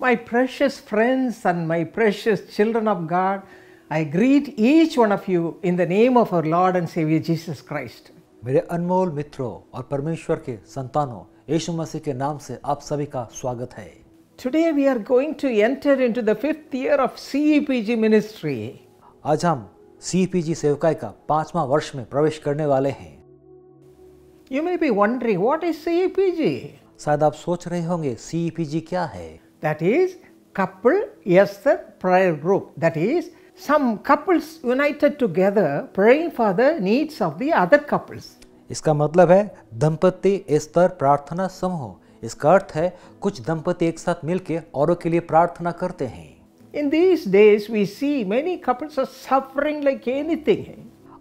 My precious friends and my precious children of God, I greet each one of you in the name of our Lord and Savior Jesus Christ. मेरे अनमोल मित्रों और परमेश्वर के संतानों, यीशु मसीह के नाम से आप सभी का स्वागत है। Today we are going to enter into the 5th year of CEPG ministry. आज हम CEPG सेवकाई का 5वां वर्ष में प्रवेश करने वाले हैं। You may be wondering, what is CEPG? शायद आप सोच रहे होंगे CEPG क्या है? That is couple Esther prayer group. That is some couples united together praying for the needs of the other couples. इसका मतलब है दंपति स्तर प्रार्थना समूह। इसका अर्थ है कुछ दंपति एक साथ मिलकर औरों के लिए प्रार्थना करते हैं। In these days we see many couples are suffering like anything.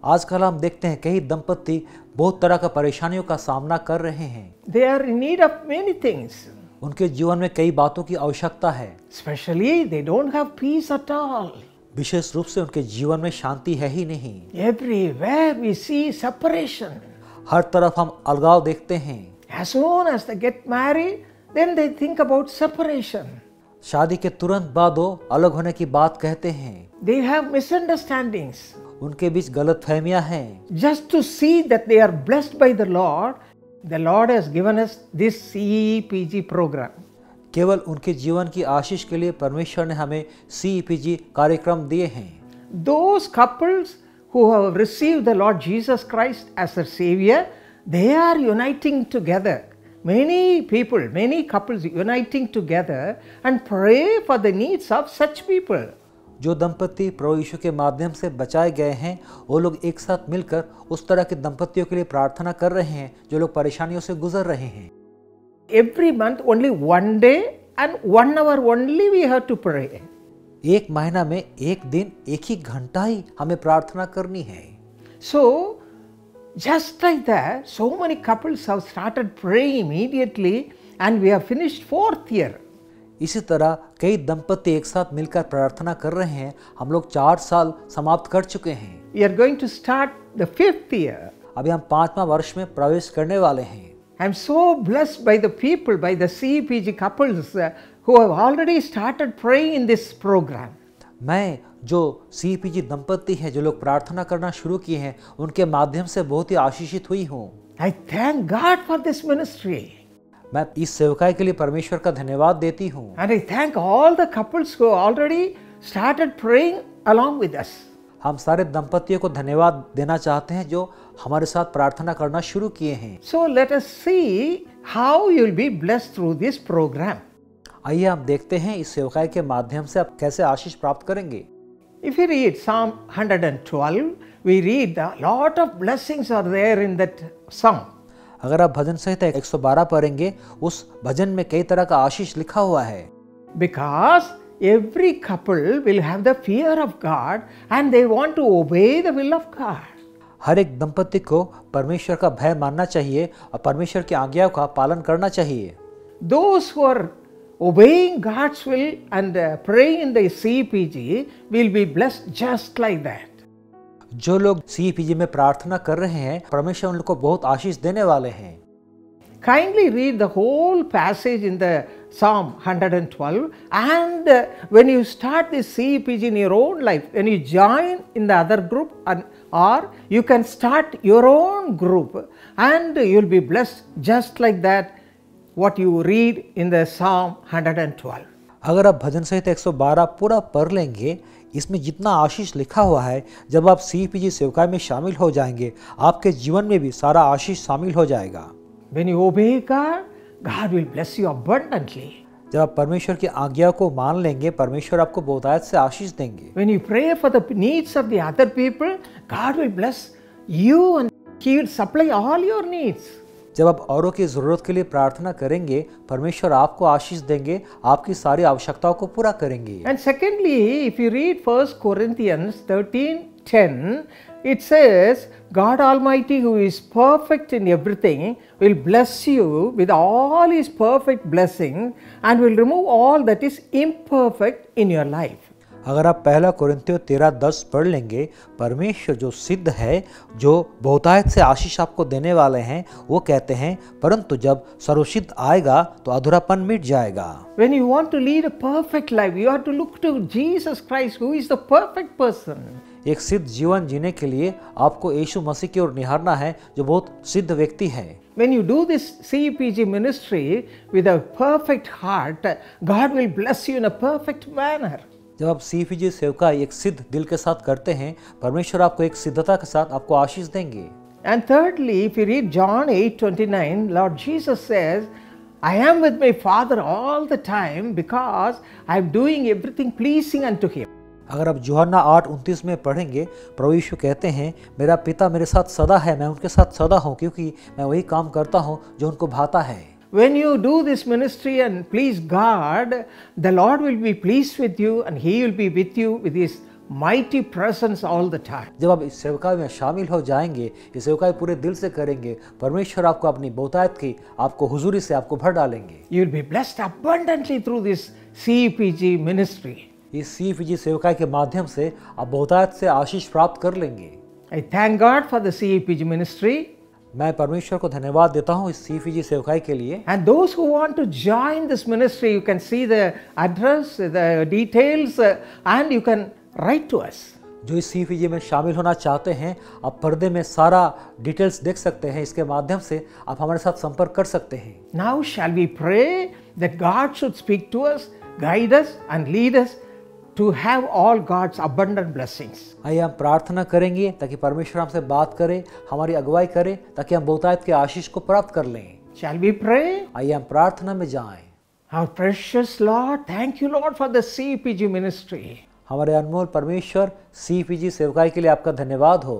आजकल हम देखते हैं कई दंपति बहुत तरह का परेशानियों का सामना कर रहे हैं। They are in need of many things. उनके जीवन में कई बातों की आवश्यकता है। Especially they don't have peace at all. विशेष रूप से उनके जीवन में शांति है ही नहीं। Everywhere we see separation. हर तरफ हम अलगाव देखते हैं। As soon as they get married, then they think about separation. शादी के तुरंत बाद वो अलग होने की बात कहते हैं। They have misunderstandings. उनके बीच गलतफहमियां हैं। Just to see that they are blessed by the Lord has given us this CEPG program. केवल उनके जीवन की आशीष के लिए परमेश्वर ने हमें CEPG कार्यक्रम दिए हैं। Those couples who have received the Lord Jesus Christ as their Savior, they are uniting together. Many people, many couples uniting together and pray for the needs of such people. जो दंपति प्रभु यीशु के माध्यम से बचाए गए हैं, वो लोग एक साथ मिलकर उस तरह के दंपतियों के लिए प्रार्थना कर रहे हैं जो लोग परेशानियों से गुजर रहे हैं। Every month only one day and 1 hour only we have to pray. एक महीना में एक दिन एक ही घंटा ही हमें प्रार्थना करनी है। So just like that, so many couples have started praying immediately and we have finished 4th year. इसी तरह कई दंपति एक साथ मिलकर प्रार्थना कर रहे हैं। हम लोग 4 साल समाप्त कर चुके हैं। We are going to start the 5th year. अभी हम 5वां वर्ष में प्रवेश करने वाले हैं। I am so blessed by the people, by the CEPG couples who have already started praying in this program. मैं जो CEPG दंपति हैं जो लोग प्रार्थना करना शुरू किए हैं, उनके माध्यम से बहुत ही आशीषित हुई हूँ। I thank God for this ministry. मैं इस सेवकाई के लिए परमेश्वर का धन्यवाद देती हूँ। And I thank all the couples who already started praying along with us. हम सारे दंपतियों को धन्यवाद देना चाहते हैं जो हमारे साथ प्रार्थना करना शुरू किए हैं। So let us see how you will be blessed through this program. आइए हम देखते हैं इस सेवकाई के माध्यम से आप कैसे आशीष प्राप्त करेंगे। If you read Psalm 112, we read a lot of blessings are there in that psalm. अगर आप भजन संहिता 112 पढ़ेंगे, उस भजन में कई तरह का आशीष लिखा हुआ है। Because every couple will have the fear of God and they want to obey the will of God. हर एक दंपति को परमेश्वर का भय मानना चाहिए और परमेश्वर की आज्ञाओं का पालन करना चाहिए। Those who are obeying God's will and praying in the CEPG will be blessed just like that. जो लोग CEPG में प्रार्थना कर रहे हैं, परमेश्वर उनको बहुत आशीष देने वाले हैं। Kindly read the whole passage in the Psalm 112 and when you start this CEPG in your own life, when you join in the other group or you can start your own group and you will be blessed just like that what you read in the Psalm 112. अगर आप भजन संहिता 112 पूरा पढ़ लेंगे, इसमें जितना आशीष लिखा हुआ है, जब आप CEPG सेवकाई में शामिल हो जाएंगे, आपके जीवन में भी सारा आशीष शामिल हो जाएगा। When you obey God, God will bless you abundantly. जब आप परमेश्वर की आज्ञा को मान लेंगे, परमेश्वर आपको बहुतायत से आशीष देंगे। When you pray for the needs of the other people, God will bless you and He will supply all your needs. जब आप औरों की जरूरत के लिए प्रार्थना करेंगे, परमेश्वर आपको आशीष देंगे, आपकी सारी आवश्यकताओं को पूरा करेंगे। And secondly, if you read 1 Corinthians 13:10, it says, God Almighty, who is perfect in everything, will bless you with all His perfect blessing and will remove all that is imperfect in your life. अगर आप पहला कोरिन्थियों 13:10 पढ़ लेंगे, परमेश्वर जो सिद्ध है, जो बहुतायत से आशीष आपको देने वाले हैं, वो कहते हैं परंतु जब सर्वसिद्ध आएगा तो अधूरापन मिट जाएगा। When you want to lead a perfect life, you have to look to Jesus Christ, who is the perfect person. एक सिद्ध जीवन जीने के लिए आपको यीशु मसीह की ओर निहारना है, जो बहुत सिद्ध व्यक्ति है। When you do this CEPG ministry with a perfect heart, God will bless you in a perfect manner. जब आप CPG सेवकाई एक सिद्ध दिल के साथ करते हैं, परमेश्वर आपको एक सिद्धता के साथ आपको आशीष देंगे। And thirdly, if you read John 8:29, Lord Jesus says, I am with my Father all the time because I am doing everything pleasing unto Him. अगर आप यूहन्ना 8:29 में पढ़ेंगे, प्रभु यीशु कहते हैं मेरा पिता मेरे साथ सदा है, मैं उनके साथ सदा हूँ क्योंकि मैं वही काम करता हूँ जो उनको भाता है। When you do this ministry and please God, the Lord will be pleased with you and He will be with you with His mighty presence all the time. जब आप इस सेवकाई में शामिल हो जाएंगे, इस सेवकाई पूरे दिल से करेंगे, परमेश्वर आपको अपनी बहुतायत की आपको हुजूरी से आपको भर डालेंगे। You will be blessed abundantly through this CEPG ministry. इस CPG सेवकाई के माध्यम से आप बहुतायत से आशीष प्राप्त कर लेंगे। I thank God for the CEPG ministry. मैं परमेश्वर को धन्यवाद देता हूँ इस CPG सेवकाई के लिए। And those who want to join this ministry, you can see the address, the details, and you can write to us. जो इस CPG में शामिल होना चाहते हैं, आप पर्दे में सारा डिटेल्स देख सकते हैं। इसके माध्यम से आप हमारे साथ संपर्क कर सकते हैं। Now shall we pray that God should speak to us, guide us, and lead us to have all God's abundant blessings. आइए हम प्रार्थना करेंगे ताकि परमेश्वर हमसे बात करे, हमारी अगुवाई करे, ताकि हम बहुतायत के आशीष को प्राप्त कर लें। Shall we pray? आइए हम प्रार्थना में जाएं। Our precious Lord, thank you Lord for the CEPG ministry. हमारे अनमोल परमेश्वर, CPG सेवकाई के लिए आपका धन्यवाद हो।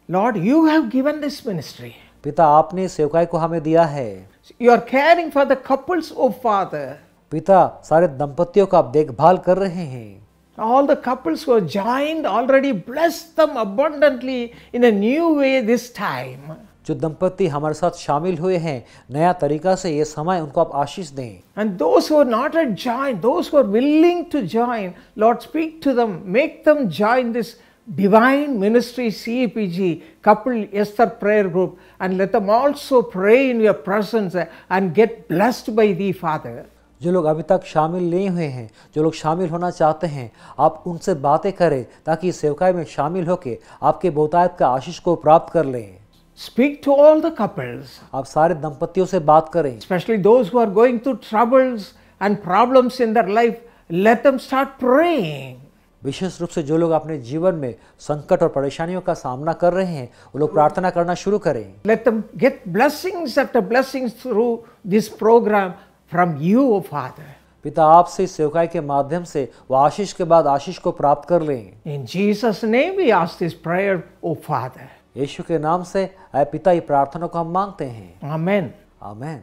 Lord, you have given this ministry. पिता, आपने इस सेवकाई को हमें दिया है। You are caring for the couples, oh Father. पिता, सारे दंपतियों का आप देखभाल कर रहे हैं। All the couples who are joined already, bless them abundantly in a new way this time. जो दंपति हमारे साथ शामिल हुए हैं, नया तरीका से ये समय उनको आप आशीष दें। And those who are not yet joined, those who are willing to join, Lord, speak to them, make them join this divine ministry CEPG, couple Esther prayer group, and let them also pray in your presence and get blessed by thee, Father. जो लोग अभी तक शामिल नहीं हुए हैं, जो लोग शामिल होना चाहते हैं, आप उनसे बातें करें ताकि इस सेवकाई में शामिल होकर आपके बहुतायत का आशीष को प्राप्त कर लें। Speak to all the couples, आप सारे दंपतियों से बात करें, especially those who are going through troubles and problems in their life. Let them start praying. विशेष रूप से जो लोग अपने जीवन में संकट और परेशानियों का सामना कर रहे हैं, वो लोग प्रार्थना करना शुरू करें। Let them get blessings after blessings through this program from you, O Father. पिता, आपसे इस सेवकाई के माध्यम से वो आशीष के बाद आशीष को प्राप्त कर लें। In Jesus' name we ask this prayer, O Father. यीशु के नाम से ऐ पिता, ये प्रार्थना को हम मांगते हैं। Amen. आमीन।